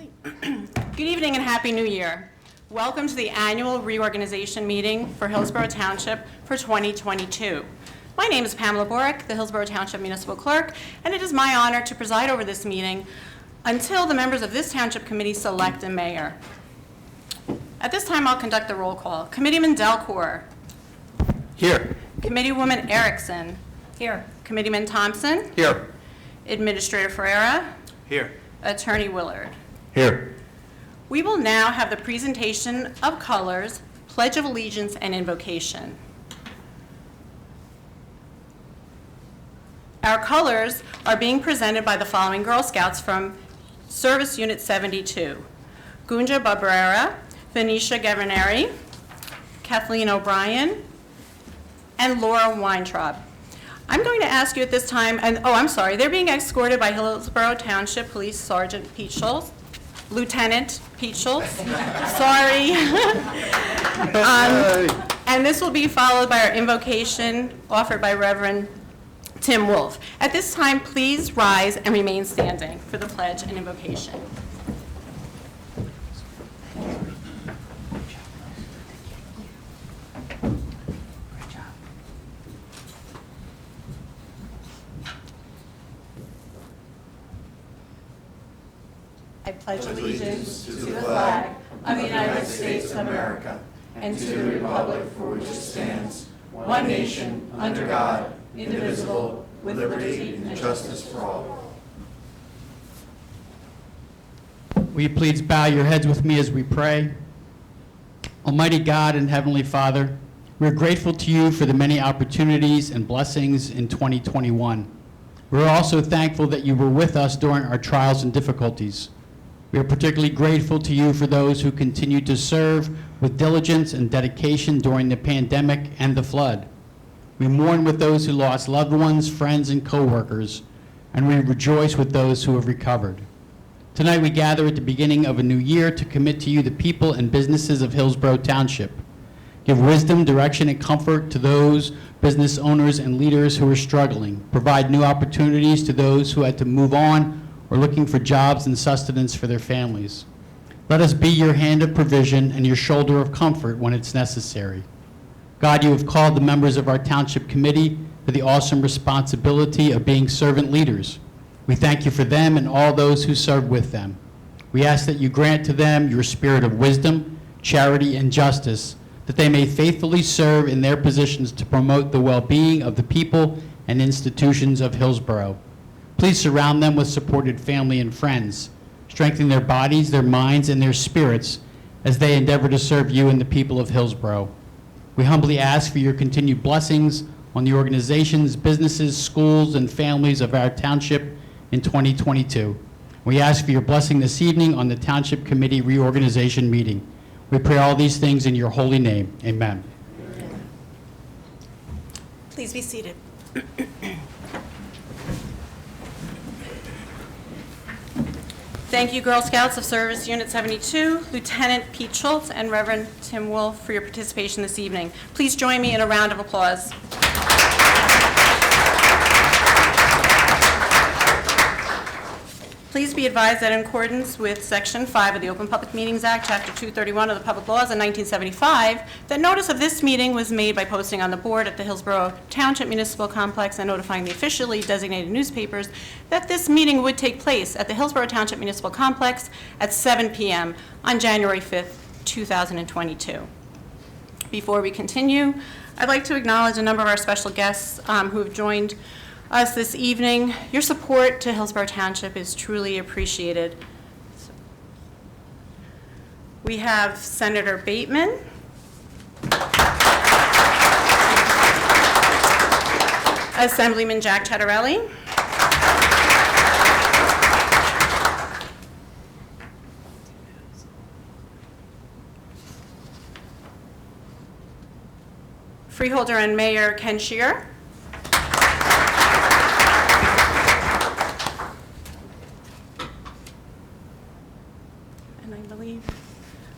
Good evening and Happy New Year. Welcome to the annual reorganization meeting for Hillsboro Township for 2022. My name is Pamela Borick, the Hillsboro Township Municipal Clerk, and it is my honor to preside over this meeting until the members of this Township Committee select a mayor. At this time, I'll conduct the roll call. Committeeman Delcourt. Here. Committeewoman Erickson. Here. Committeeman Thompson. Here. Administrator Ferreira. Here. Attorney Willard. Here. We will now have the presentation of colors, Pledge of Allegiance, and Invocation. Our colors are being presented by the following Girl Scouts from Service Unit 72. Gunja Barberera, Venetia Gavinieri, Kathleen O'Brien, and Laura Weintraub. I'm going to ask you at this time, and I'm sorry, they're being escorted by Hillsboro Township Police Sergeant Pete Schultz, Lieutenant Pete Schultz, sorry. And this will be followed by our invocation offered by Reverend Tim Wolf. At this time, please rise and remain standing for the pledge and invocation. I pledge allegiance to the flag of the United States of America and to the republic for which it stands, one nation, under God, indivisible, with liberty and justice for all. Will you please bow your heads with me as we pray? Almighty God and Heavenly Father, we're grateful to you for the many opportunities and blessings in 2021. We're also thankful that you were with us during our trials and difficulties. We are particularly grateful to you for those who continue to serve with diligence and dedication during the pandemic and the flood. We mourn with those who lost loved ones, friends, and co-workers, and we rejoice with those who have recovered. Tonight we gather at the beginning of a new year to commit to you the people and businesses of Hillsboro Township. Give wisdom, direction, and comfort to those business owners and leaders who are struggling. Provide new opportunities to those who had to move on or looking for jobs and sustenance for their families. Let us be your hand of provision and your shoulder of comfort when it's necessary. God, you have called the members of our Township Committee to the awesome responsibility of being servant leaders. We thank you for them and all those who serve with them. We ask that you grant to them your spirit of wisdom, charity, and justice, that they may faithfully serve in their positions to promote the well-being of the people and institutions of Hillsboro. Please surround them with supported family and friends, strengthen their bodies, their minds, and their spirits as they endeavor to serve you and the people of Hillsboro. We humbly ask for your continued blessings on the organizations, businesses, schools, and families of our township in 2022. We ask for your blessing this evening on the Township Committee reorganization meeting. We pray all these things in your holy name. Amen. Please be seated. Thank you, Girl Scouts of Service Unit 72, Lieutenant Pete Schultz, and Reverend Tim Wolf for your participation this evening. Please join me in a round of applause. Please be advised that in accordance with Section 5 of the Open Public Meetings Act, Chapter 231 of the Public Laws in 1975, that notice of this meeting was made by posting on the board at the Hillsboro Township Municipal Complex and notifying the officially designated newspapers that this meeting would take place at the Hillsboro Township Municipal Complex at 7 p.m. on January 5th, 2022. Before we continue, I'd like to acknowledge a number of our special guests who have joined us this evening. Your support to Hillsboro Township is truly appreciated. We have Senator Bateman, Assemblyman Jack Chattarelli, Freeholder and Mayor Ken Shearer,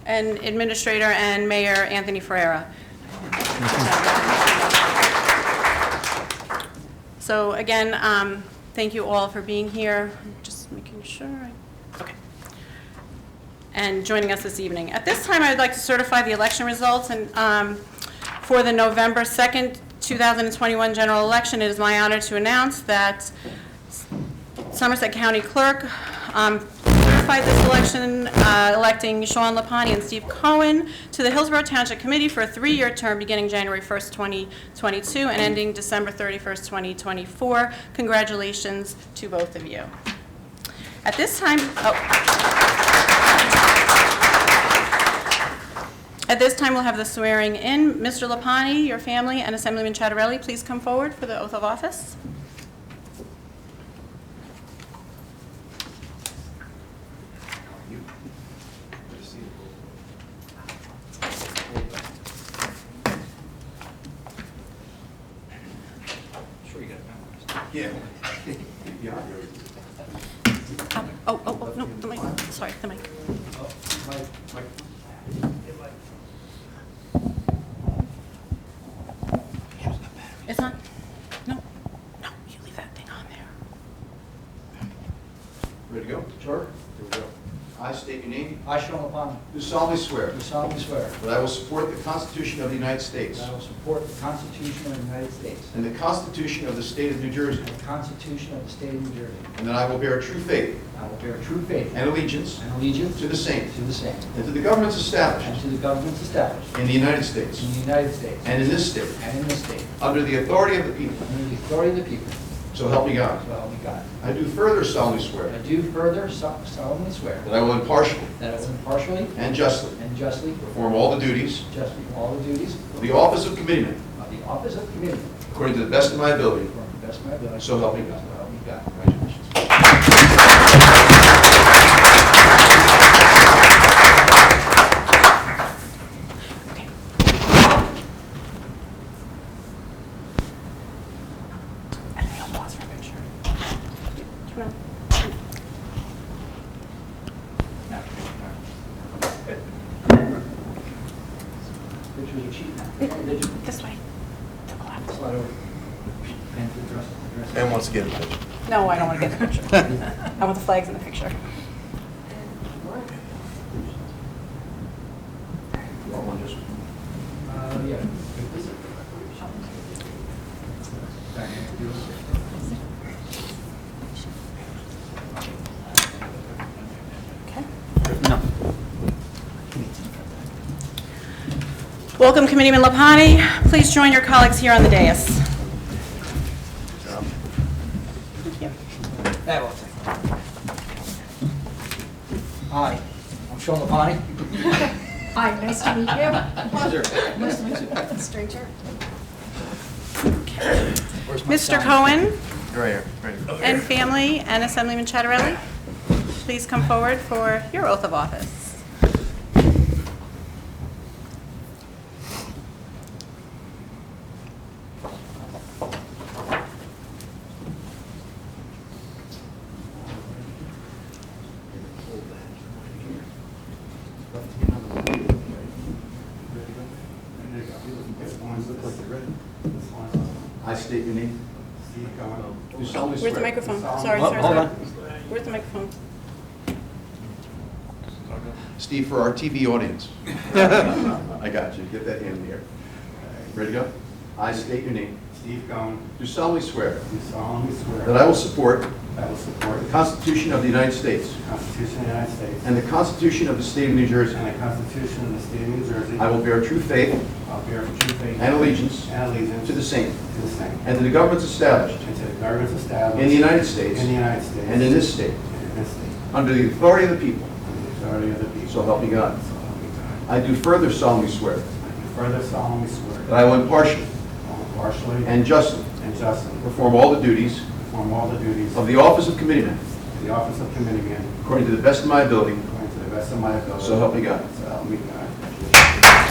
and Administrator and Mayor Anthony Ferreira. So again, thank you all for being here. Just making sure. Okay. and joining us this evening. At this time, I would like to certify the election results and for the November 2nd, 2021 general election. It is my honor to announce that Somerset County Clerk certified this election, electing Sean Lapani and Steve Cohen to the Hillsboro Township Committee for a 3-year term beginning January 1st, 2022 and ending December 31st, 2024. Congratulations to both of you. At this time, At this time, we'll have the swearing in. Mr. Lapani, your family, and Assemblyman Chattarelli, please come forward for the oath of office. Yeah. No, the mic. Sorry, the mic. It's on? No, you leave that thing on there. Ready to go? Sure. Here we go. I state your name. I, Sean Lapani, Do solemnly swear do solemnly swear that I will support the Constitution of the United States that I will support the Constitution of the United States and the Constitution of the State of New Jersey, and the Constitution of the State of New Jersey. and that I will bear true faith I will bear true faith and allegiance and allegiance to the same to the same and to the governments and established to the governments established in the United States in the United States and in this state and in this state under the authority of the people. under the authority of the people, So help me God. so help me God. I do further solemnly swear I do further solemnly swear that I will impartially that I will impartially and justly and justly perform all the duties justly all the duties of the office of committeeman of the office of committee according to the best of my ability. according to the best of my ability. So help me God. So help me God. Congratulations. And we'll pause for a picture. No. Pictures are cheap now. Digital. This way. To the left. Slide over. And to address. And wants to get a picture. No, I don't want to get the picture. I want the flags in the picture. You want one just? Yeah. Okay. Welcome, Committeeman Lapani. Please join your colleagues here on the dais. Thank you. That will take. Hi, I'm Sean Lapani. Hi, nice to meet you. Pleasure. Nice to meet you. Stranger. Mr. Cohen Right here. Ready. and family and Assemblyman Chattarelli, please come forward for your oath of office. I state your name. Do solemnly Where's the swear. microphone? Sorry, Hold sorry. on. Where's the microphone? Steve, for our TV audience. I got you. Get that in here. Ready to go? I state your name. Steve Cohen, Do solemnly swear do solemnly swear that I will support that I will support the Constitution of the United States the Constitution of the United States and the Constitution of the State of New Jersey. and the Constitution of the State of New Jersey. I will bear true faith I'll bear true faith and allegiance and allegiance to the same to the same and to the governments established and to the governments established in the United States in the United States and in this state and in this state under the authority of the people. under the authority of the people. So help me God. So help me God. I do further solemnly swear I do further solemnly swear that I will impartially I will impartially and justly and justly perform all the duties perform all the duties of the office of committeeman of the office of committeeman according to the best of my ability. according to the best of my ability. So help me God. So help me God.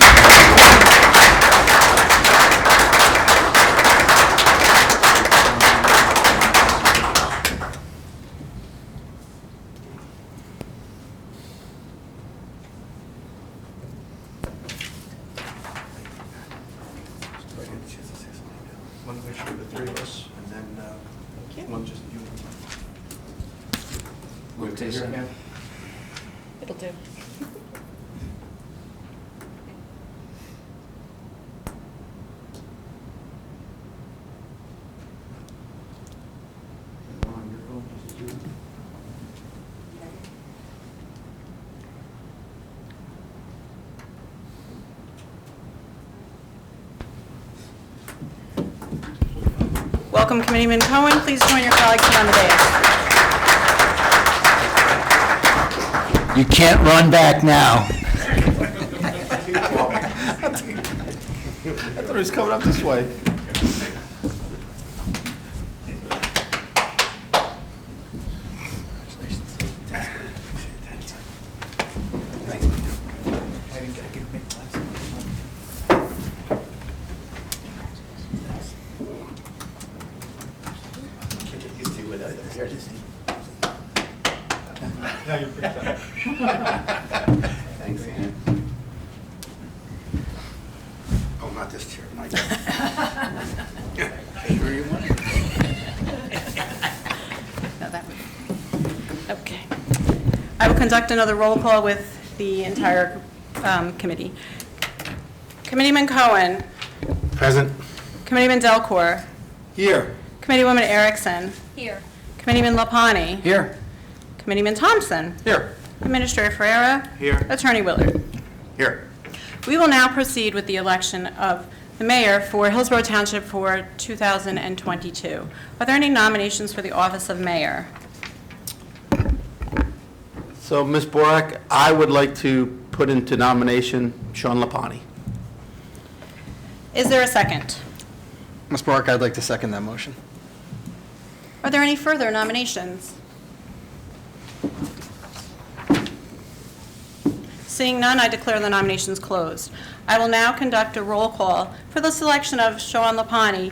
One picture of the three of us, and then one just you. It'll do. Welcome, Committeeman Cohen. Please join your colleagues around the dais. You can't run back now. I thought he was coming up this way. Thanks, Ann. Oh, not this chair, Mike. Sure you want it? No, that one. Okay. I will conduct another roll call with the entire committee. Committeeman Cohen. Present. Committeeman Delcourt. Here. Committeewoman Erickson. Here. Committeeman Lapani. Here. Committeeman Thompson. Here. Administrator Ferreira. Here. Attorney Willard. Here. We will now proceed with the election of the mayor for Hillsborough Township for 2022. Are there any nominations for the office of mayor? So, Ms. Borak, I would like to put into nomination Sean Lapani. Is there a second? Ms. Borak, I'd like to second that motion. Are there any further nominations? Seeing none, I declare the nominations closed. I will now conduct a roll call for the selection of Sean Lapani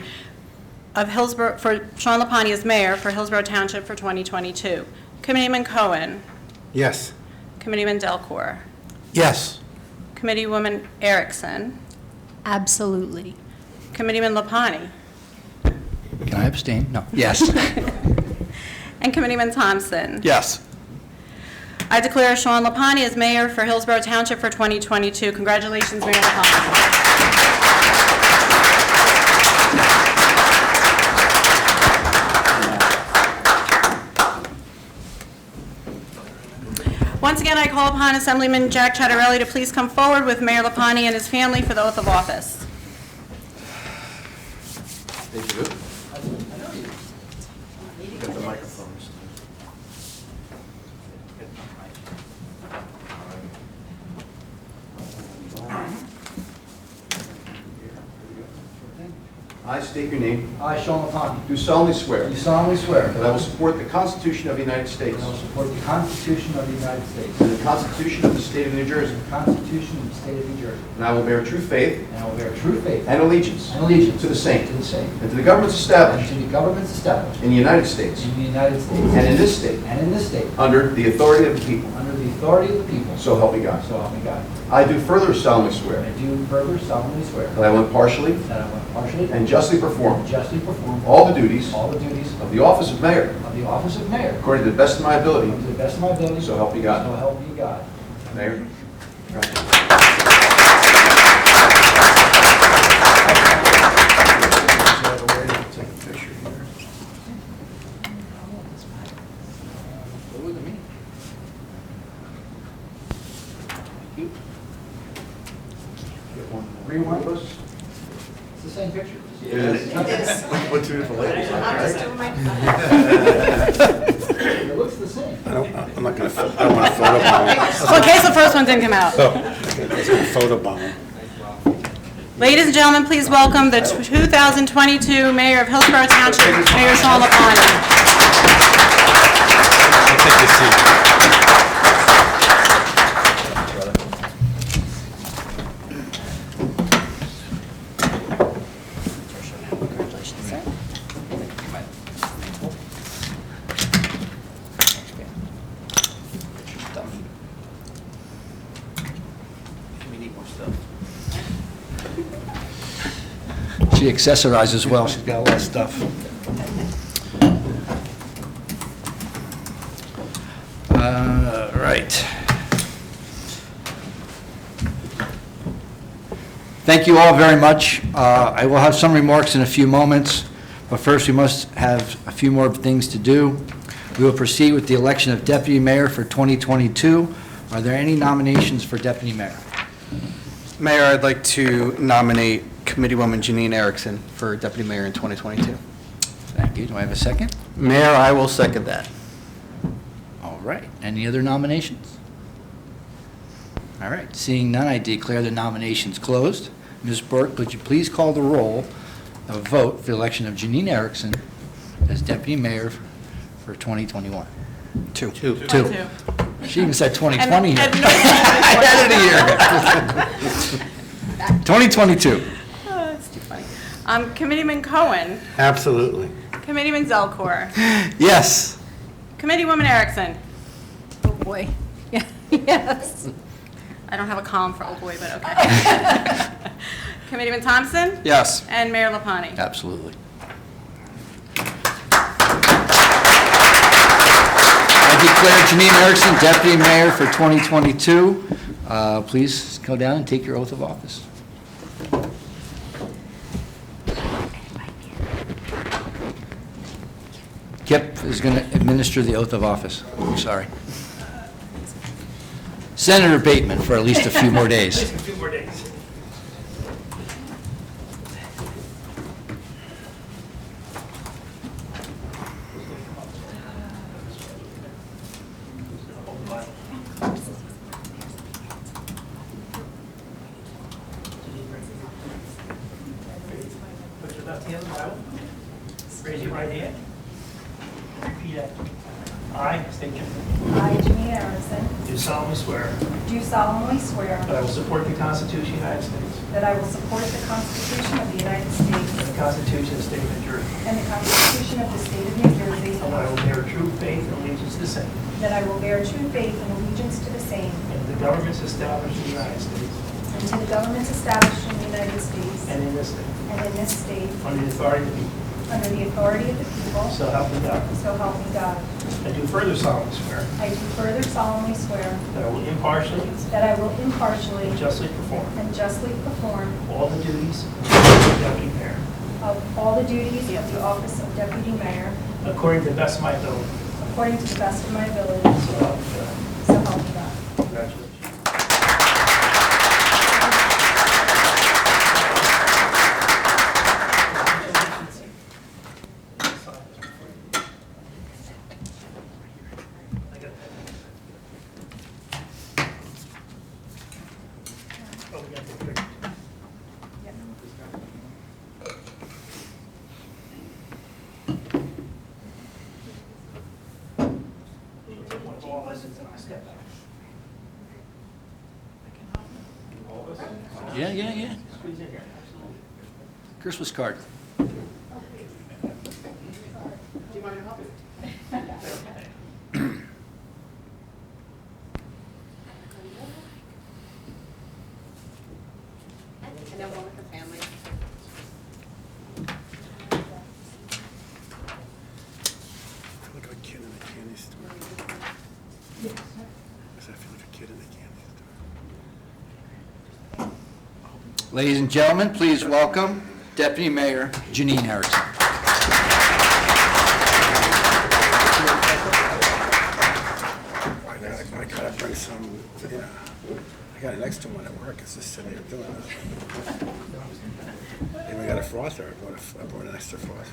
of Hillsborough, for Sean Lapani as mayor for Hillsborough Township for 2022. Committeeman Cohen. Yes. Committeeman Delcourt. Yes. Committeewoman Erickson. Absolutely. Committeeman Lapani. Can I abstain? No. Yes. And Committeeman Thompson. Yes. I declare Sean Lapani as mayor for Hillsborough Township for 2022. Congratulations, Mayor Lapani. Once again, I call upon Assemblyman Jack Chattarelli to please come forward with Mayor Lapani and his family for the oath of office. Thank you. Got the microphones. I state your name. I, Sean Lapani, Do solemnly swear do solemnly swear that I will support the Constitution of the United States that I will support the Constitution of the United States and the Constitution of the State of New Jersey, and the Constitution of the State of New Jersey, and I will bear true faith and I will bear true faith and allegiance and allegiance to the same to the same, and to the governments and established to the governments established in the United States in the United States and in this state and in this state, under the authority of the people. under the authority of the people, So help me God. so help me God. I do further solemnly swear I do further solemnly swear that I will impartially that I will impartially and justly perform justly perform all the duties all the duties of the office of mayor of the office of mayor according to the best of my ability. to the best of my ability, So help me God. So help me God. Mayor. Rewind. It's the same picture. It is. Put two different labels on I'm just it, doing my. It looks the same. I'm not going to, I don't want to photobomb. Well, in case the first one didn't come out. I'm going to photobomb. Ladies and gentlemen, please welcome the 2022 Mayor of Hillsborough Township, Mayor Sean Lapani. I'll take your seat. She accessorizes well. She's got a lot of stuff. Right. Thank you all very much. I will have some remarks in a few moments, but first we must have a few more things to do. We will proceed with the election of deputy mayor for 2022. Are there any nominations for deputy mayor? Mayor, I'd like to nominate Committeewoman Janine Erickson for deputy mayor in 2022. Thank you. Do I have a second? Mayor, I will second that. All right. Any other nominations? All right. Seeing none, I declare the nominations closed. Ms. Burke, could you please call the roll of vote for the election of Janine Erickson as deputy mayor for 2021? Two. Two. Two. She even said 2020 here. And no- I added a year. 2022. Oh, that's too funny. Committeeman Cohen, Absolutely. Committeeman Zelkor, Yes. Committeewoman Erickson. Oh, boy. Yeah, yes. I don't have a column for oh boy, but okay. Committeeman Thompson Yes. and Mayor Lapani. Absolutely. I declare Janine Erickson deputy mayor for 2022. Please go down and take your oath of office. Kip is going to administer the oath of office. Sorry. Senator Bateman for at least a few more days. A few more days. Put your left hand on the Bible. Raise your right hand. Repeat after me. I state your name. I, Janine Erickson, Do solemnly swear do solemnly swear that I will support the Constitution of the United States that I will support the Constitution of the United States and the Constitution of the State of New Jersey, and the Constitution of the State of New Jersey, and that I will bear true faith and allegiance to the same, that I will bear true faith and allegiance to the same, and to the governments established in the United States and to the governments established in the United States and in this state, and in this state, under the authority of the people, under the authority of the people, so help me God. so help me God. I do further solemnly swear I do further solemnly swear that I will impartially that I will impartially and justly perform and justly perform all the duties of deputy mayor of all the duties of the office of deputy mayor according to the best of my ability. according to the best of my ability, So help me God. so help me God. Congratulations. Yeah. Christmas card. And then one with the family. I feel like a kid in a candy store. I feel like a kid in a candy store. Ladies and gentlemen, please welcome Deputy Mayor Janine Erickson. I gotta bring some, yeah. I got an extra one at work, it's just sitting here doing this. And we got a frother, I brought an extra frother.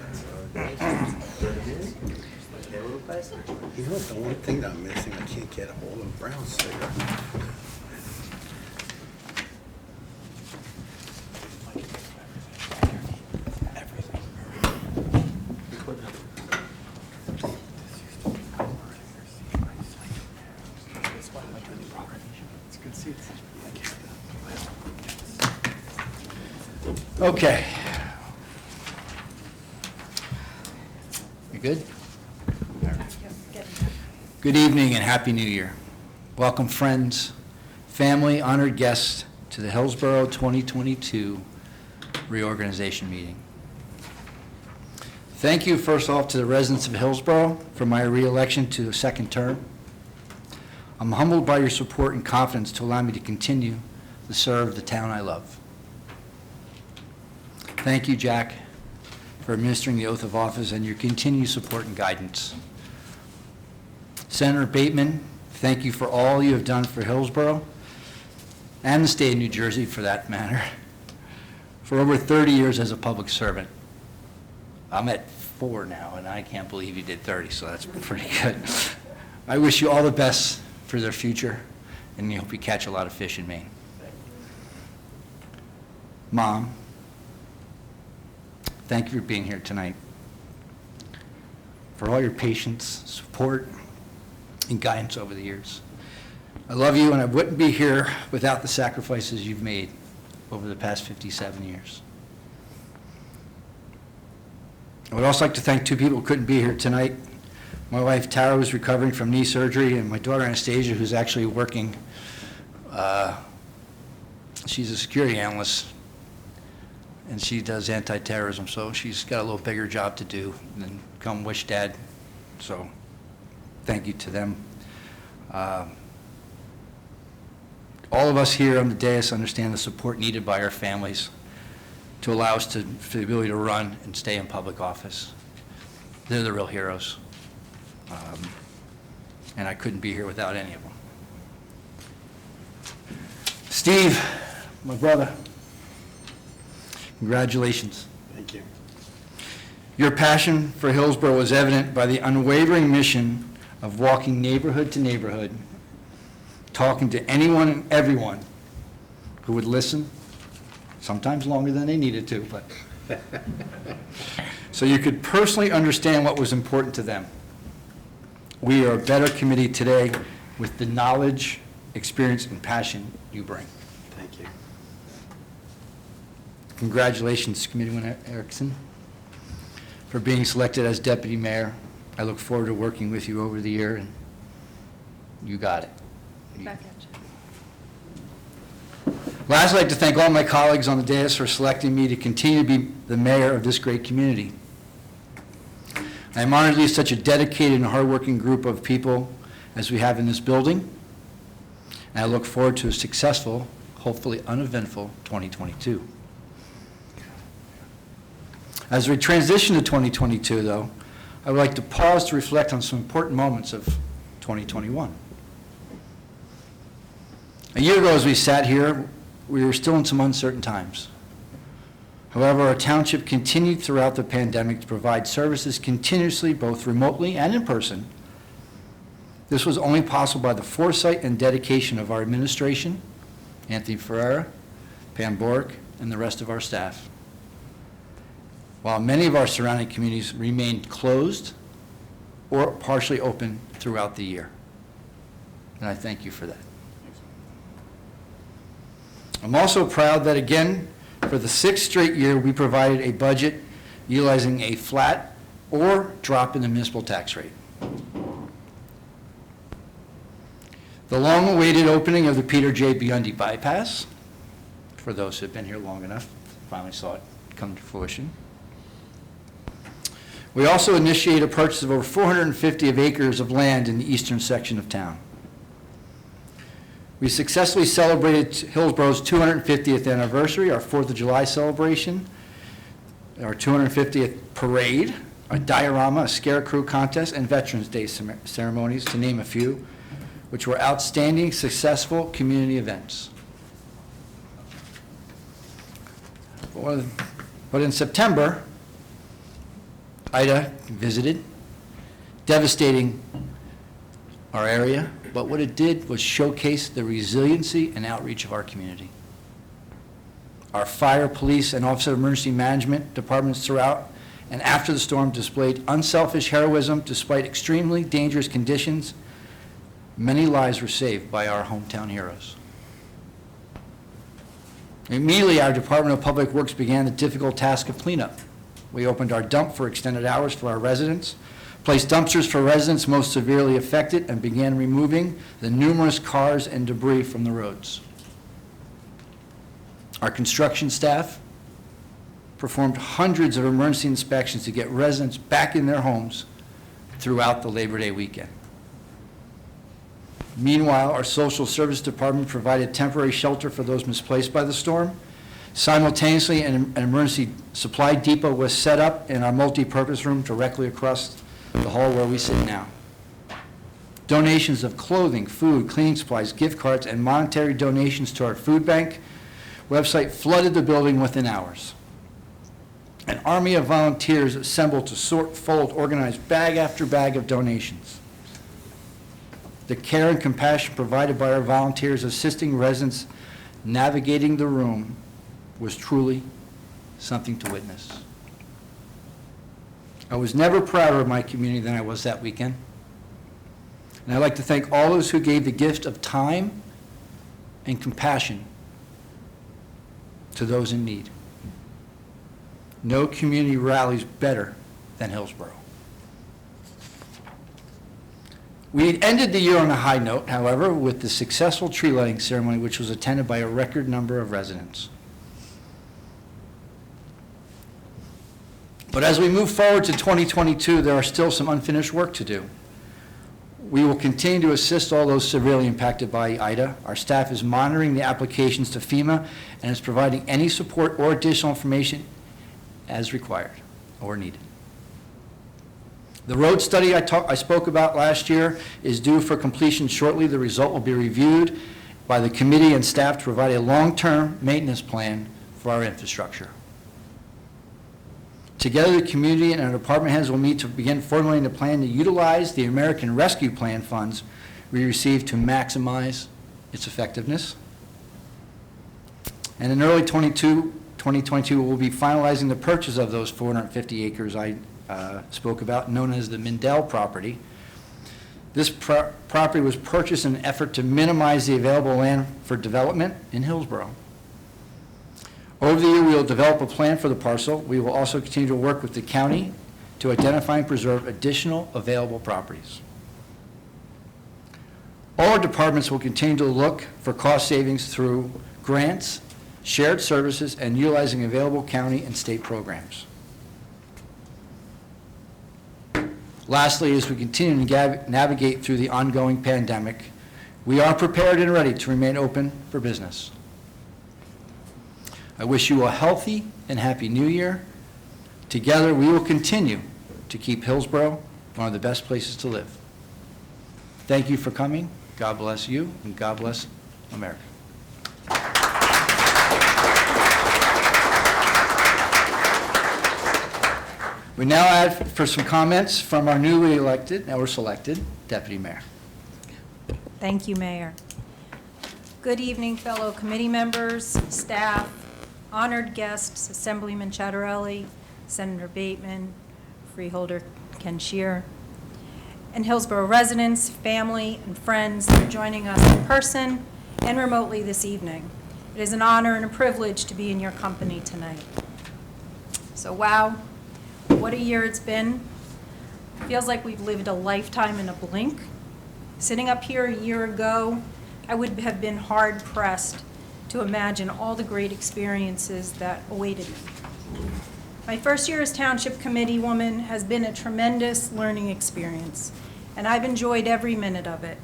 You know, the one thing that I'm missing, I can't get a hold of brown sugar. Okay. You good? Good evening and Happy New Year. Welcome, friends, family, honored guests, to the Hillsboro 2022 reorganization meeting. Thank you, first off, to the residents of Hillsboro for my re-election to a second term. I'm humbled by your support and confidence to allow me to continue to serve the town I love. Thank you, Jack, for administering the oath of office and your continued support and guidance. Senator Bateman, thank you for all you have done for Hillsboro and the state of New Jersey, for that matter, for over 30 years as a public servant. I'm at 4 now, and I can't believe you did 30, so that's pretty good. I wish you all the best for their future, and I hope you catch a lot of fish in Maine. Mom, thank you for being here tonight, for all your patience, support, and guidance over the years. I love you, and I wouldn't be here without the sacrifices you've made over the past 57 years. I would also like to thank 2 people who couldn't be here tonight. My wife, Tara, who's recovering from knee surgery, and my daughter, Anastasia, who's actually working. She's a security analyst, and she does anti-terrorism, so she's got a little bigger job to do than come wish Dad. So thank you to them. All of us here on the dais understand the support needed by our families to allow us to, for the ability to run and stay in public office. They're the real heroes. And I couldn't be here without any of them. Steve, my brother, congratulations. Thank you. Your passion for Hillsboro was evident by the unwavering mission of walking neighborhood to neighborhood, talking to anyone and everyone who would listen, sometimes longer than they needed to, but so you could personally understand what was important to them. We are a better committee today with the knowledge, experience, and passion you bring. Thank you. Congratulations, Committeeman Erickson, for being selected as deputy mayor. I look forward to working with you over the year, and you got it. Back at you. Last, I'd like to thank all my colleagues on the dais for selecting me to continue to be the mayor of this great community. I am honored to lead such a dedicated and hardworking group of people as we have in this building, and I look forward to a successful, hopefully uneventful 2022. As we transition to 2022, though, I would like to pause to reflect on some important moments of 2021. A year ago, as we sat here, we were still in some uncertain times. However, our township continued throughout the pandemic to provide services continuously, both remotely and in person. This was only possible by the foresight and dedication of our administration, Anthony Ferreira, Pam Bork, and the rest of our staff. While many of our surrounding communities remained closed or partially open throughout the year. And I thank you for that. I'm also proud that, again, for the 6th straight year, we provided a budget utilizing a flat or drop in the municipal tax rate. The long-awaited opening of the Peter J. Bundy bypass, for those who have been here long enough, finally saw it come to fruition. We also initiated a purchase of over 450 acres of land in the eastern section of town. We successfully celebrated Hillsboro's 250th anniversary, our 4th of July celebration, our 250th parade, a diorama, a scarecrow contest, and Veterans Day ceremonies, to name a few, which were outstanding, successful community events. But in September, Ida visited, devastating our area, but what it did was showcase the resiliency and outreach of our community. Our fire, police, and Office of Emergency Management departments throughout and after the storm displayed unselfish heroism despite extremely dangerous conditions. Many lives were saved by our hometown heroes. Immediately, our Department of Public Works began the difficult task of cleanup. We opened our dump for extended hours for our residents, placed dumpsters for residents most severely affected, and began removing the numerous cars and debris from the roads. Our construction staff performed hundreds of emergency inspections to get residents back in their homes throughout the Labor Day weekend. Meanwhile, our social service department provided temporary shelter for those misplaced by the storm. Simultaneously, an emergency supply depot was set up in our multi-purpose room directly across the hall where we sit now. Donations of clothing, food, cleaning supplies, gift cards, and monetary donations to our food bank website flooded the building within hours. An army of volunteers assembled to sort, fold, organize bag after bag of donations. The care and compassion provided by our volunteers assisting residents navigating the room was truly something to witness. I was never prouder of my community than I was that weekend. And I'd like to thank all those who gave the gift of time and compassion to those in need. No community rallies better than Hillsboro. We ended the year on a high note, however, with the successful tree lighting ceremony, which was attended by a record number of residents. But as we move forward to 2022, there are still some unfinished work to do. We will continue to assist all those severely impacted by Ida. Our staff is monitoring the applications to FEMA and is providing any support or additional information as required or needed. The road study I spoke about last year is due for completion shortly. The result will be reviewed by the committee and staff to provide a long-term maintenance plan for our infrastructure. Together, the community and our department heads will meet to begin formulating a plan to utilize the American Rescue Plan funds we received to maximize its effectiveness. And in early 2022, we'll be finalizing the purchase of those 450 acres I spoke about, known as the Mindell property. This property was purchased in an effort to minimize the available land for development in Hillsboro. Over the year, we will develop a plan for the parcel. We will also continue to work with the county to identify and preserve additional available properties. All our departments will continue to look for cost savings through grants, shared services, and utilizing available county and state programs. Lastly, as we continue to navigate through the ongoing pandemic, we are prepared and ready to remain open for business. I wish you a healthy and happy new year. Together, we will continue to keep Hillsboro one of the best places to live. Thank you for coming. God bless you, and God bless America. We now add for some comments from our newly elected, or selected, Deputy Mayor. Thank you, Mayor. Good evening, fellow committee members, staff, honored guests, Assemblyman Chattarelli, Senator Bateman, Freeholder Ken Shear, and Hillsboro residents, family, and friends that are joining us in person and remotely this evening. It is an honor and a privilege to be in your company tonight. So, wow, what a year it's been. Feels like we've lived a lifetime in a blink. Sitting up here a year ago, I would have been hard-pressed to imagine all the great experiences that awaited me. My first year as Township Committee woman has been a tremendous learning experience, and I've enjoyed every minute of it.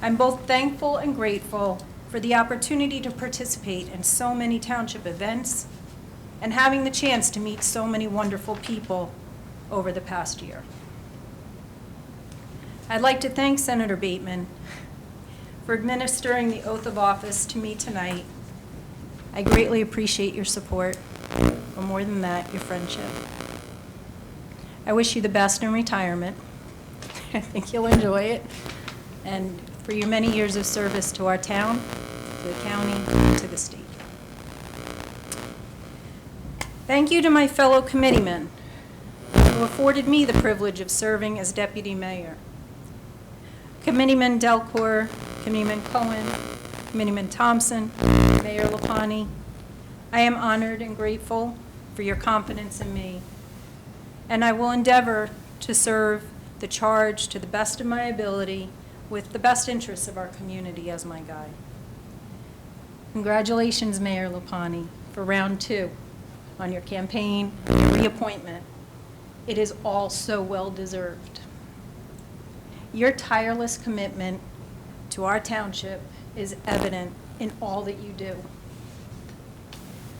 I'm both thankful and grateful for the opportunity to participate in so many Township events and having the chance to meet so many wonderful people over the past year. I'd like to thank Senator Bateman for administering the oath of office to me tonight. I greatly appreciate your support, or more than that, your friendship. I wish you the best in retirement. I think you'll enjoy it. And for your many years of service to our town, to the county, and to the state. Thank you to my fellow committeemen who afforded me the privilege of serving as Deputy Mayor. Committeeman Delcourt, Committeeman Cohen, Committeeman Thompson, Mayor Lapani, I am honored and grateful for your confidence in me, and I will endeavor to serve the charge to the best of my ability with the best interests of our community as my guide. Congratulations, Mayor Lapani, for round 2 on your campaign and your reappointment. It is all so well deserved. Your tireless commitment to our township is evident in all that you do.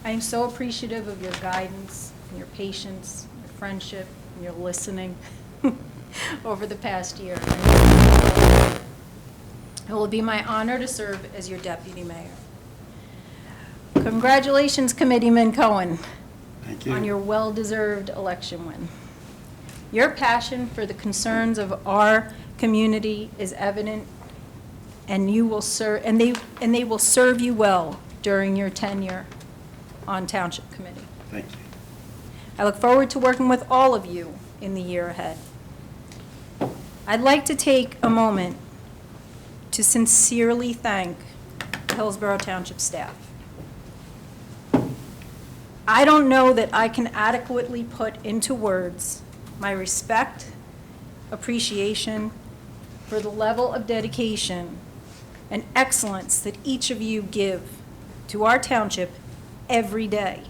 I am so appreciative of your guidance, and your patience, your friendship, and your listening over the past year. It will be my honor to serve as your deputy mayor. Congratulations, Committeeman Cohen. Thank you. on your well-deserved election win. Your passion for the concerns of our community is evident, and you will serve, and they will serve you well during your tenure on Township Committee. Thank you. I look forward to working with all of you in the year ahead. I'd like to take a moment to sincerely thank the Hillsborough Township staff. I don't know that I can adequately put into words my respect, appreciation for the level of dedication and excellence that each of you give to our township every day.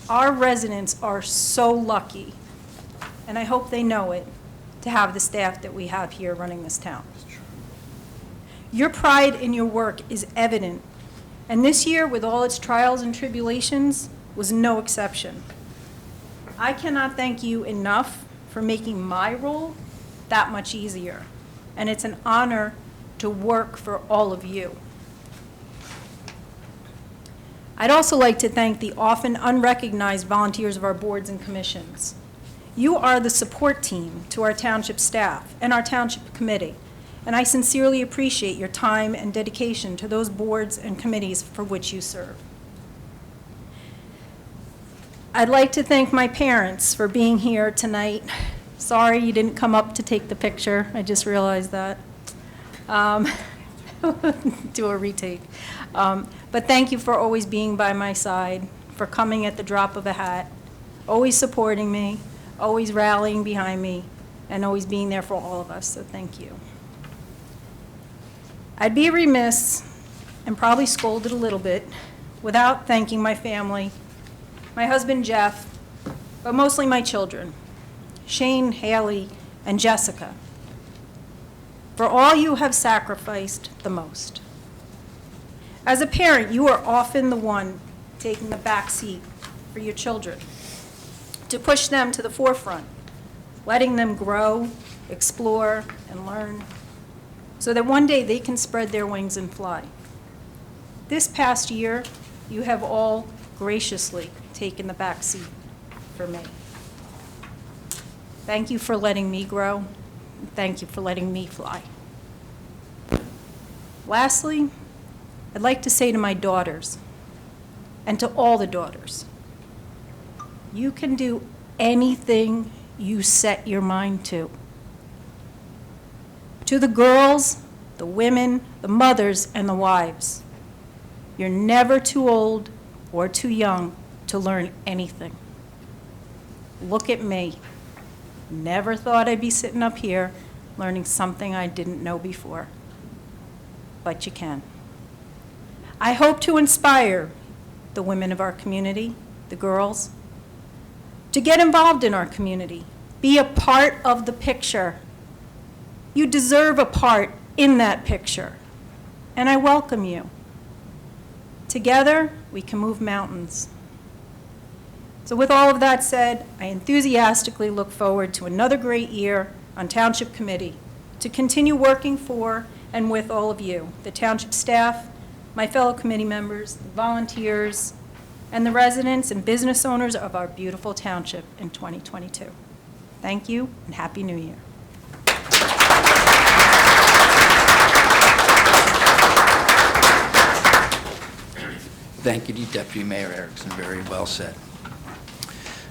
Our residents are so lucky, and I hope they know it, to have the staff that we have here running this town. Your pride in your work is evident, and this year, with all its trials and tribulations, was no exception. I cannot thank you enough for making my role that much easier, and it's an honor to work for all of you. I'd also like to thank the often unrecognized volunteers of our boards and commissions. You are the support team to our township staff and our township committee, and I sincerely appreciate your time and dedication to those boards and committees for which you serve. I'd like to thank my parents for being here tonight. Sorry you didn't come up to take the picture. I just realized that. Do a retake. But thank you for always being by my side, for coming at the drop of a hat, always supporting me, always rallying behind me, and always being there for all of us, so thank you. I'd be remiss, and probably scolded a little bit, without thanking my family, my husband Jeff, but mostly my children, Shane, Haley, and Jessica, for all you have sacrificed the most. As a parent, you are often the one taking the back seat for your children, to push them to the forefront, letting them grow, explore, and learn, so that one day they can spread their wings and fly. This past year, you have all graciously taken the back seat for me. Thank you for letting me grow. Thank you for letting me fly. Lastly, I'd like to say to my daughters, and to all the daughters, you can do anything you set your mind to. To the girls, the women, the mothers, and the wives, you're never too old or too young to learn anything. Look at me. Never thought I'd be sitting up here learning something I didn't know before. But you can. I hope to inspire the women of our community, the girls, to get involved in our community, be a part of the picture. You deserve a part in that picture, and I welcome you. Together, we can move mountains. So with all of that said, I enthusiastically look forward to another great year on Township Committee to continue working for and with all of you, the Township staff, my fellow committee members, the volunteers, and the residents and business owners of our beautiful township in 2022. Thank you, and Happy New Year. Thank you to Deputy Mayor Erickson, very well said.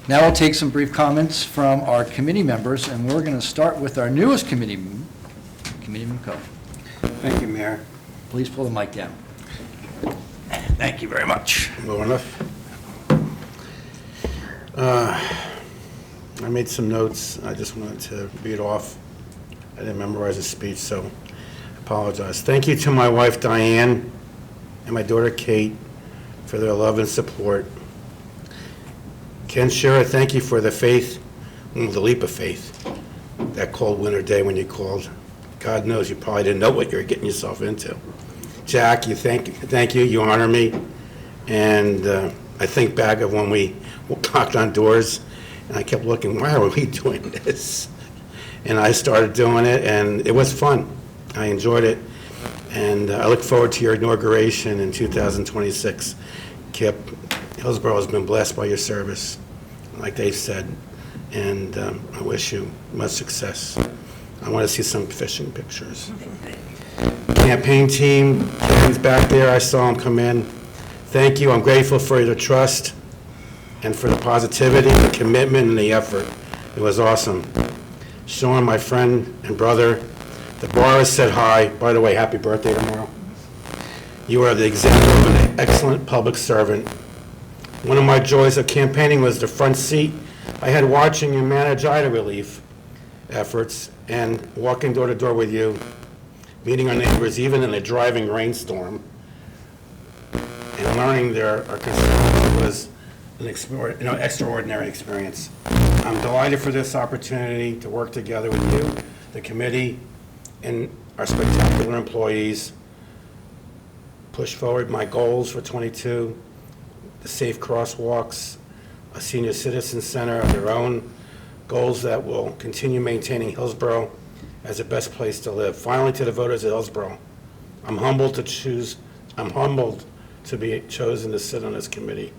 Now we'll take some brief comments from our committee members, and we're going to start with our newest Committeeman Coe. Thank you, Mayor. Please pull the mic down. Thank you very much. Low enough. I made some notes. I just wanted to read off. I didn't memorize the speech, so I apologize. Thank you to my wife, Diane, and my daughter, Kate, for their love and support. Ken Shearer, thank you for the faith, the leap of faith, that cold winter day when you called. God knows you probably didn't know what you were getting yourself into. Jack, thank you, you honor me. And I think back of when we knocked on doors, and I kept looking, why are we doing this? And I started doing it, and it was fun. I enjoyed it. And I look forward to your inauguration in 2026. Kip, Hillsborough has been blessed by your service. like Dave said, and I wish you much success. I want to see some fishing pictures. Campaign team, Dan's back there, I saw him come in. Thank you, I'm grateful for your trust and for the positivity, the commitment, and the effort. It was awesome. Sean, my friend and brother, the bar has said hi. By the way, happy birthday tomorrow. You are the example of an excellent public servant. One of my joys of campaigning was the front seat I had watching you manage IDA relief efforts and walking door to door with you, meeting our neighbors even in a driving rainstorm, and learning our concerns was an extraordinary experience. I'm delighted for this opportunity to work together with you, the committee, and our spectacular employees, push forward my goals for '22, the safe crosswalks, a senior citizen center of their own, goals that will continue maintaining Hillsboro as the best place to live. Finally, to the voters of Hillsboro, I'm humbled to be chosen to sit on this committee.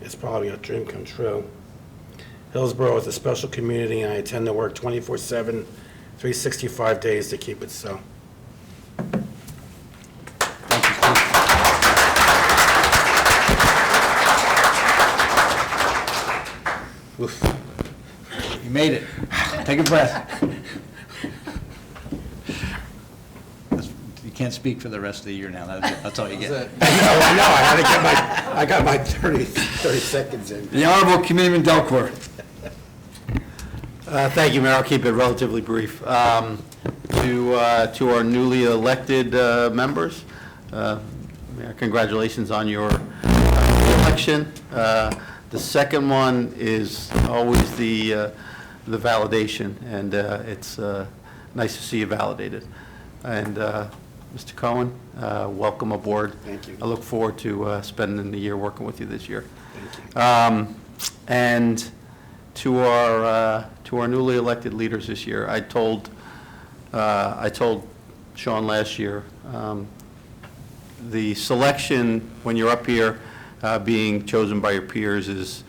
It's probably a dream come true. Hillsboro is a special community, and I intend to work 24/7, 365 days to keep it so. Oof. You made it. Take a breath. You can't speak for the rest of the year now. That's all you get. I know. I got my 30 seconds in. The Honorable Committeeman Delcourt. Thank you, Mayor. I'll keep it relatively brief. To our newly elected members, Mayor, congratulations on your election. The second one is always the validation, and it's nice to see you validated. And Mr. Cohen, welcome aboard. Thank you. I look forward to spending the year working with you this year. Thank you. And to our newly elected leaders this year, I told Sean last year, the selection when you're up here being chosen by your peers is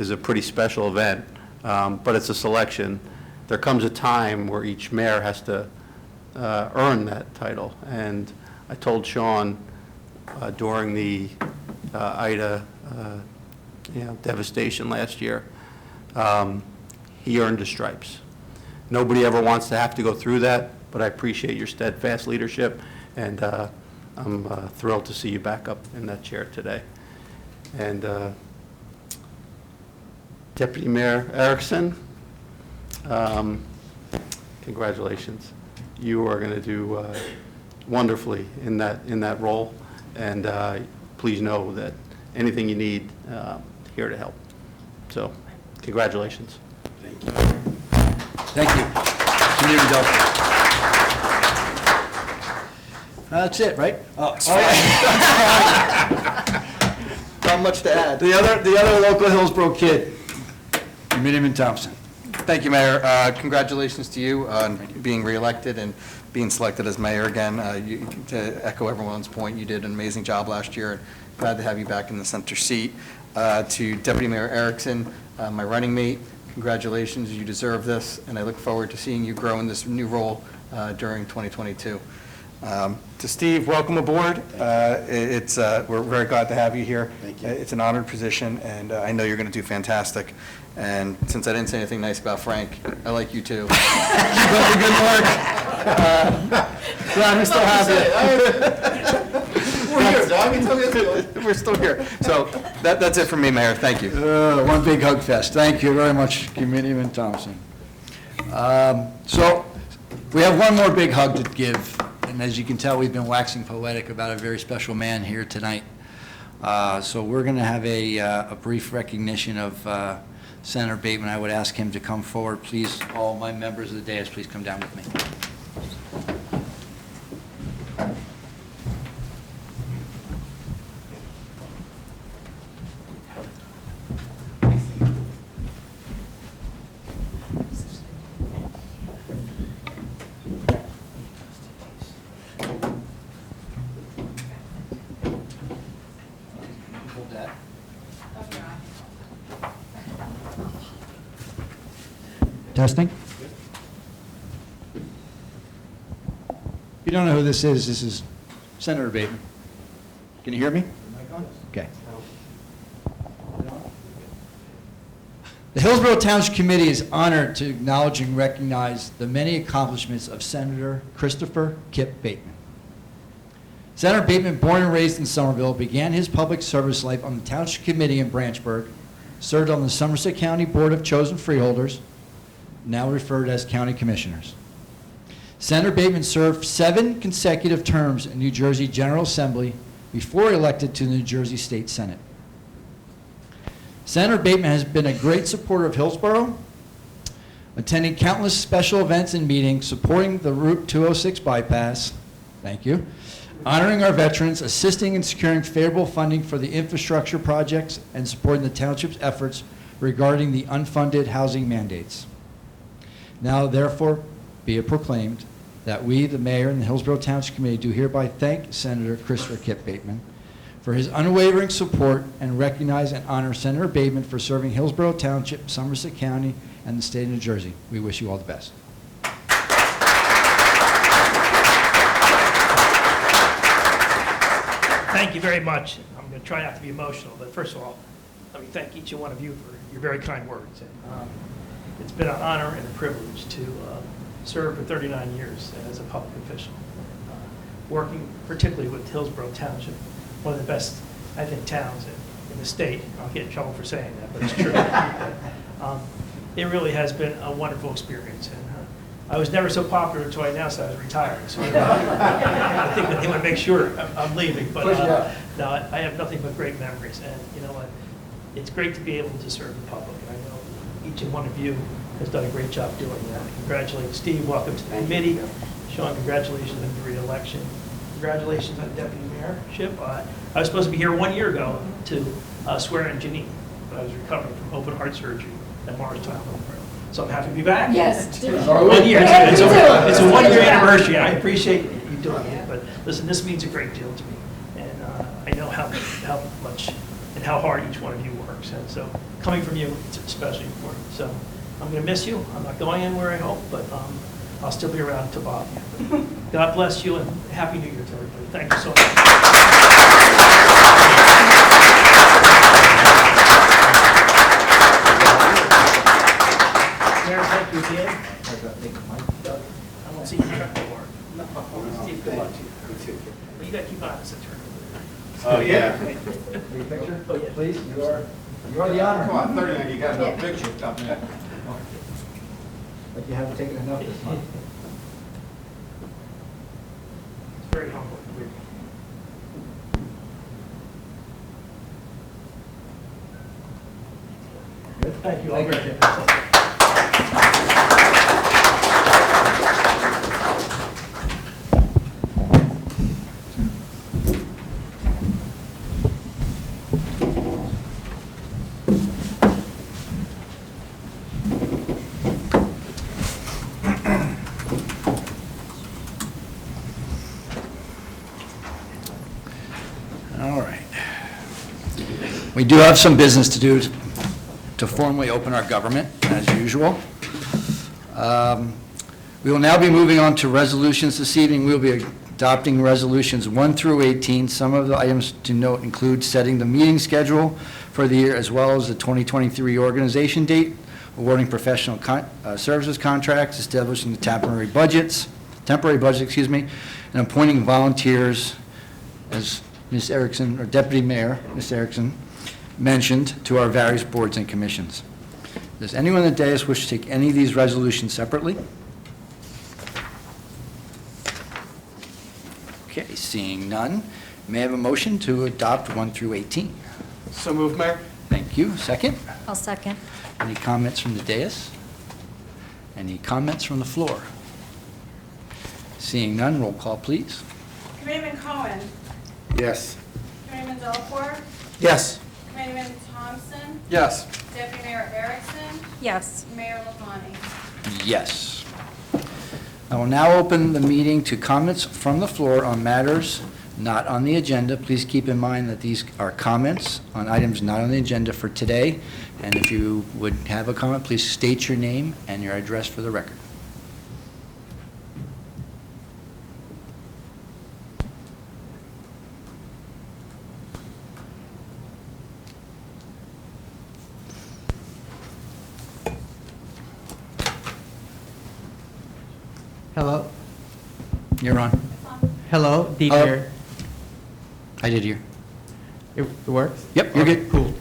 a pretty special event, but it's a selection. There comes a time where each mayor has to earn that title, and I told Sean during the Ida devastation last year, he earned his stripes. Nobody ever wants to have to go through that, but I appreciate your steadfast leadership, and I'm thrilled to see you back up in that chair today. And Deputy Mayor Erickson, congratulations. You are going to do wonderfully in that role, and please know that anything you need, here to help. So, congratulations. Thank you. Thank you. Committeeman Delcourt. That's it, right? Oh, Not much to add. The other local Hillsboro kid, Committeeman Thompson. Thank you, Mayor. Congratulations to you on being reelected and being selected as mayor again. To echo everyone's point, you did an amazing job last year. Glad to have you back in the center seat. To Deputy Mayor Erickson, my running mate, congratulations. You deserve this, and I look forward to seeing you grow in this new role during 2022. To Steve, welcome aboard. We're very glad to have you here. Thank you. It's an honored position, and I know you're going to do fantastic. And since I didn't say anything nice about Frank, I like you too. Keep up the good work. Glad we still have you. We're here, Doug. We're still here. So that's it from me, Mayor. Thank you. One big hug fest. Thank you very much, Committeeman Thompson. So we have one more big hug to give, and as you can tell, we've been waxing poetic about a very special man here tonight. So we're going to have a brief recognition of Senator Bateman. I would ask him to come forward, please. All my members of the dais, please come down with me. Hold that. Testing? If you don't know who this is Senator Bateman. Can you hear me? Okay. The Hillsborough Township Committee is honored to acknowledge and recognize the many accomplishments of Senator Christopher Kip Bateman. Senator Bateman, born and raised in Somerville, began his public service life on the Township Committee in Branchburg, served on the Somerset County Board of Chosen Freeholders, now referred as County Commissioners. Senator Bateman served 7 consecutive terms in New Jersey General Assembly before elected to the New Jersey State Senate. Senator Bateman has been a great supporter of Hillsborough, attending countless special events and meetings, supporting the Route 206 bypass, thank you, honoring our veterans, assisting in securing favorable funding for the infrastructure projects, and supporting the township's efforts regarding the unfunded housing mandates. Now, therefore, be it proclaimed that we, the mayor and the Hillsborough Township Committee, do hereby thank Senator Christopher Kip Bateman for his unwavering support and recognize and honor Senator Bateman for serving Hillsborough Township, Somerset County, and the state of New Jersey. We wish you all the best. Thank you very much. I'm going to try not to be emotional, but first of all, let me thank each and one of you for your very kind words. And, it's been an honor and a privilege to serve for 39 years as a public official, working particularly with Hillsborough Township, one of the best, I think, towns in the state. I'll get in trouble for saying that, but it's true. It really has been a wonderful experience. And I was never so popular until I announced I was retiring. So I think that they want to make sure I'm leaving. But no, I have nothing but great memories. And you know what? It's great to be able to serve the public. And I know each and one of you has done a great job doing that. Congratulations, Steve. Welcome to the committee. Sean, congratulations on your re-election. Congratulations on the deputy mayorship. I was supposed to be here 1 year ago to swear in Janine, but I was recovering from open heart surgery at Morristown. So I'm happy to be back. Yes. 1 year. It's a 1 year anniversary. I appreciate you doing it. But listen, this means a great deal to me. And I know how much and how hard each one of you works. And so coming from you, it's especially important. So I'm going to miss you. I'm not going anywhere, I hope, but I'll still be around to bother you. God bless you and Happy New Year to everybody. Thank you so much. Mayor, thank you again. I won't see you anymore. Steve, good luck to you. But you got to keep on this attorney. Oh, yeah. Picture? Oh, yeah. Please, you are the honor. Come on, 39, you got no picture. Like you haven't taken enough this month. It's very humble. Good. Thank you all Thank very you. much. All right. We do have some business to do to formally open our government, as usual. We will now be moving on to resolutions this evening. We'll be adopting resolutions 1 through 18. Some of the items to note include setting the meeting schedule for the year, as well as the 2023 organization date, awarding professional services contracts, establishing the temporary budgets, and appointing volunteers, as Ms. Erickson, or Deputy Mayor, Ms. Erickson, mentioned, to our various boards and commissions. Does anyone in the dais wish to take any of these resolutions separately? Okay, seeing none, may I have a motion to adopt 1 through 18? So moved, Mayor. Thank you. Second? I'll second. Any comments from the dais? Any comments from the floor? Seeing none, roll call, please. Committeeman Cohen. Yes. Committeeman Delaporte. Yes. Committeeman Thompson. Yes. Deputy Mayor Erickson. Yes. Mayor LaFawney. Yes. I will now open the meeting to comments from the floor on matters not on the agenda. Please keep in mind that these are comments on items not on the agenda for today. And if you would have a comment, please state your name and your address for the record. Hello? You're on. Hello, Dieter. I did hear. It works? Yep, you're Okay, good. Cool. Name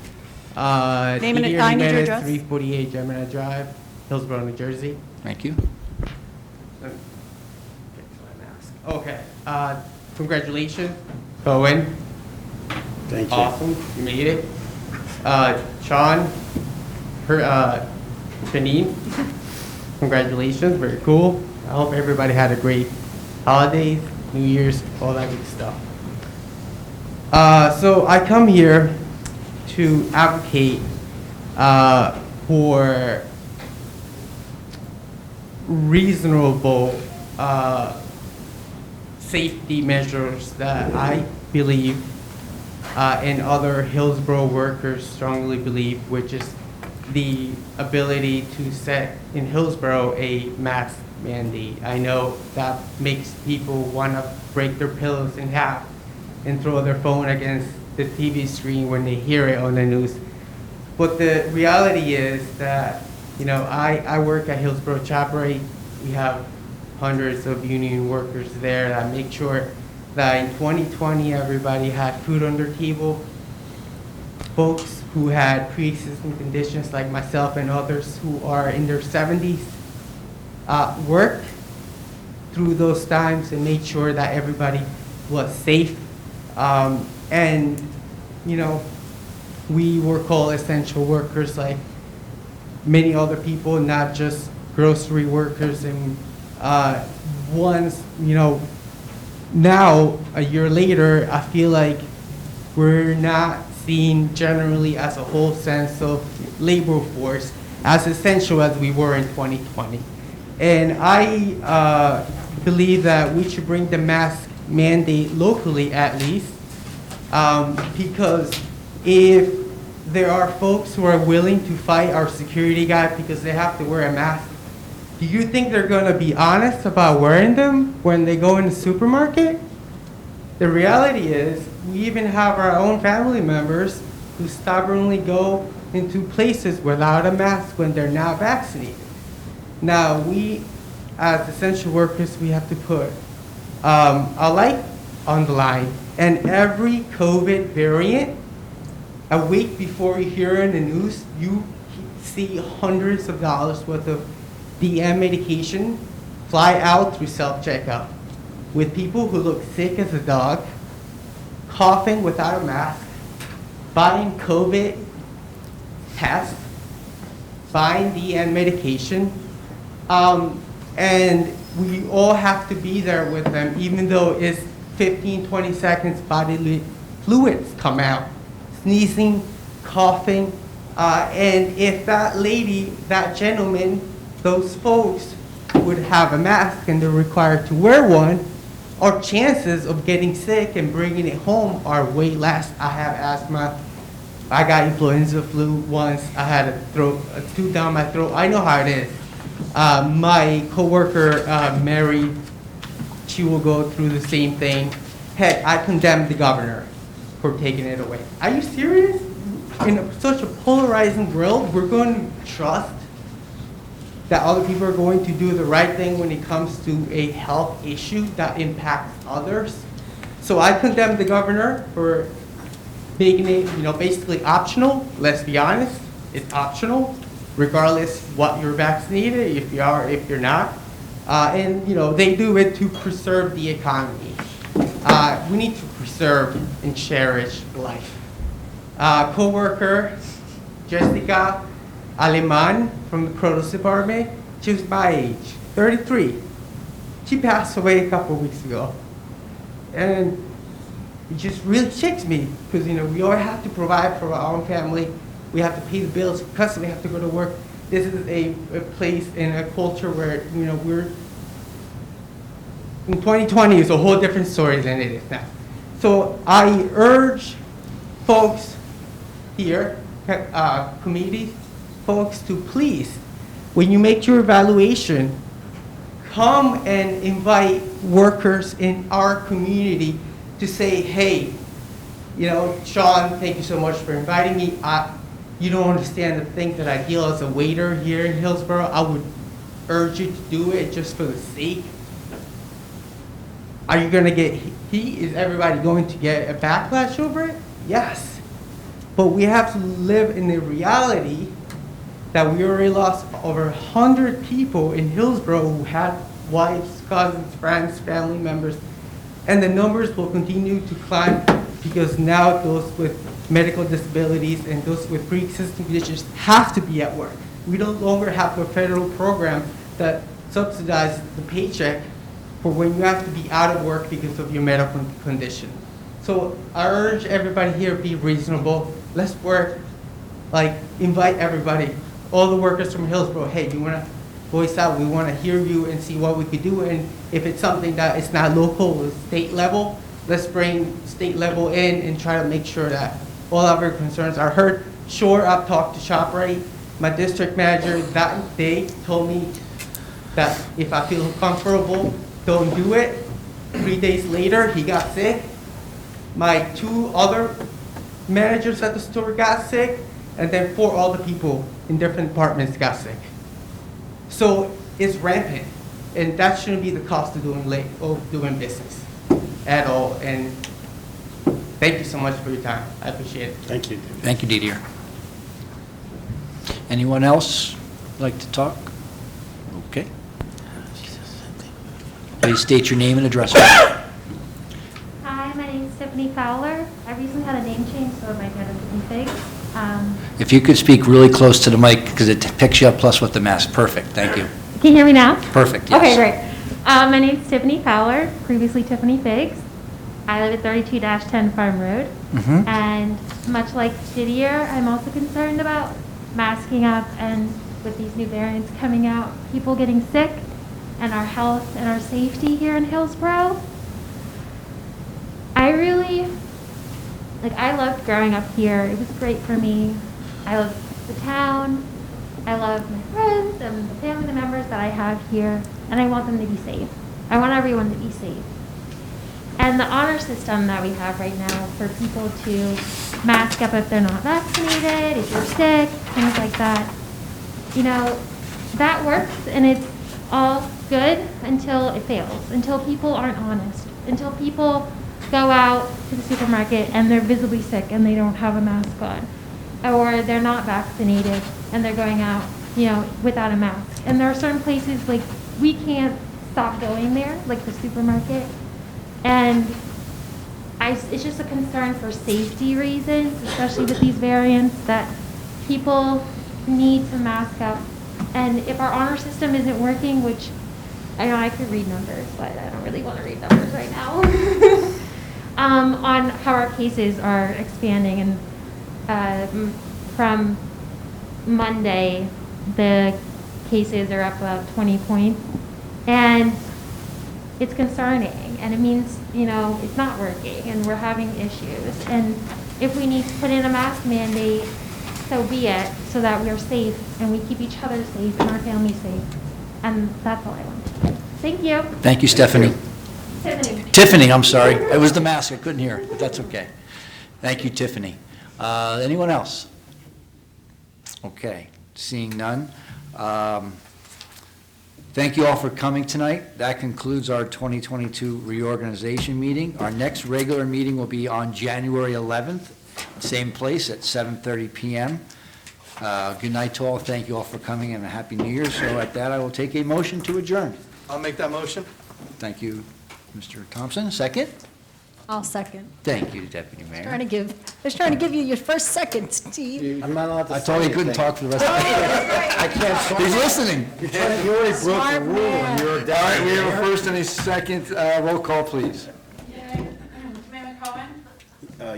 and- Dieter I need your Jimenez, address. 348 Gemini Drive, Hillsboro, New Jersey. Thank you. Let me get to my mask. Okay, congratulations, Bowen. Thank you. Awesome, you made it. Sean, Janine, congratulations, very cool. I hope everybody had a great holidays, New Year's, all that good stuff. So I come here to advocate for reasonable safety measures that I believe and other Hillsboro workers strongly believe, which is the ability to set in Hillsboro a mask mandate. I know that makes people want to break their pillows in half and throw their phone against the TV screen when they hear it on the news. But the reality is that, you know, I work at Hillsboro Chapter. We have hundreds of union workers there that make sure that in 2020 everybody had food on their table. Folks who had pre-existing conditions like myself and others who are in their 70s worked through those times and made sure that everybody was safe. And, you know, we were called essential workers like many other people, not just grocery workers. And once, you know, now, a year later, I feel like we're not seen generally as a whole sense of labor force as essential as we were in 2020. And I believe that we should bring the mask mandate locally at least, because if there are folks who are willing to fight our security guard because they have to wear a mask, do you think they're going to be honest about wearing them when they go in the supermarket? The reality is, we even have our own family members who stubbornly go into places without a mask when they're not vaccinated. Now, we, as essential workers, we have to put a life on the line. And every COVID variant, a week before you hear in the news, you see hundreds of dollars worth of DM medication fly out through self-checkout with people who look sick as a dog, coughing without a mask, buying COVID tests, buying DM medication, and we all have to be there with them, even though it's 15, 20 seconds bodily fluids come out, sneezing, coughing, and if that lady, that gentleman, those folks would have a mask and they're required to wear one, our chances of getting sick and bringing it home are way less. I have asthma. I got influenza flu once. I had a tooth down my throat. I know how it is. My coworker, Mary, she will go through the same thing. Heck, I condemned the governor for taking it away. Are you serious? In such a polarizing world, we're going to trust that other people are going to do the right thing when it comes to a health issue that impacts others. So I condemn the governor for making it, you know, basically optional. Let's be honest, it's optional, regardless what you're vaccinated, if you are, if you're not. And you know, they do it to preserve the economy. We need to preserve and cherish life. Co-worker Jessica Aleman from the produce department, she was my age, 33. She passed away a couple of weeks ago. And it just really shakes me because, you know, we all have to provide for our own family. We have to pay the bills, constantly have to go to work. This is a place and a culture where, you know, in 2020 is a whole different story than it is now. So I urge folks here, committee folks, to please, when you make your evaluation, come and invite workers in our community to say, hey, you know, Sean, thank you so much for inviting me. You don't understand the things that I deal as a waiter here in Hillsboro. I would urge you to do it just for the sake. Are you going to get heat? Is everybody going to get a backlash over it? Yes. But we have to live in the reality that we already lost over 100 people in Hillsboro who had wives, cousins, friends, family members, and the numbers will continue to climb because now those with medical disabilities and those with pre-existing conditions have to be at work. We no longer have a federal program that subsidizes the paycheck for when you have to be out of work because of your medical condition. So I urge everybody here to be reasonable. Let's work, like invite everybody, all the workers from Hillsboro, hey, you wanna voice out, we wanna hear you and see what we could do. And if it's something that is not local, it's state level, let's bring state level in and try to make sure that all of our concerns are heard. Sure, I've talked to ShopRite. My district manager that day told me that if I feel comfortable, don't do it. 3 days later, he got sick. My 2 other managers at the store got sick, and then 4 other people in different departments got sick. So it's rampant, and that shouldn't be the cost of doing business at all. And thank you so much for your time. I appreciate it. Thank you. Thank you, Didier. Anyone else like to talk? Okay. Please state your name and address. Hi, my name is Tiffany Fowler. I recently had a name change, so it might get a Tiffany Figs. If you could speak really close to the mic, because it picks you up plus with the mask. Perfect, thank you. Can you hear me now? Perfect, yes. Okay, great. My name is Tiffany Fowler, previously Tiffany Figs. I live at 32-10 Farm Road. Mhm. And much like Didier, I'm also concerned about masking up and with these new variants coming out, people getting sick, and our health and our safety here in Hillsboro. I loved growing up here. It was great for me. I love the town. I love my friends and the family members that I have here, and I want them to be safe. I want everyone to be safe. And the honor system that we have right now for people to mask up if they're not vaccinated, if you're sick, things like that, you know, that works, and it's all good until it fails, until people aren't honest, until people go out to the supermarket and they're visibly sick and they don't have a mask on, or they're not vaccinated and they're going out, you know, without a mask. And there are certain places, like, we can't stop going there, like the supermarket, and it's just a concern for safety reasons, especially with these variants, that people need to mask up. And if our honor system isn't working, which I know I could read numbers, but I don't really want to read numbers right now, on how our cases are expanding. And from Monday, the cases are up about 20 points. And it's concerning. And it means, you know, it's not working and we're having issues. And if we need to put in a mask mandate, so be it, so that we're safe and we keep each other safe and our families safe. And that's all I want. Thank you. Thank you, Stephanie. Tiffany. Tiffany, I'm sorry. It was the mask. I couldn't hear, but that's okay. Thank you, Tiffany. Anyone else? Okay, seeing none. Thank you all for coming tonight. That concludes our 2022 reorganization meeting. Our next regular meeting will be on January 11th, same place at 7:30 p.m. Good night to all. Thank you all for coming, and a Happy New Year. So at that, I will take a motion to adjourn. I'll make that motion. Thank you, Mr. Thompson. Second? I'll second. Thank you, Deputy Mayor. I was trying to give you your first second, Steve. I'm not allowed to I told you he couldn't talk for the rest of the meeting. I can't. He's listening. You already broke the Smart rule and you're All right, we have a first and a second. Roll call, please. Commander Cohen?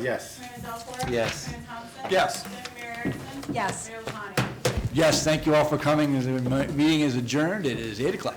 Yes. Commander Delport? Yes. Commander Thompson? Yes. Mayor Erickson? Yes. Mayor Latani? Yes, thank you all for coming. The meeting is adjourned. It is 8 o'clock.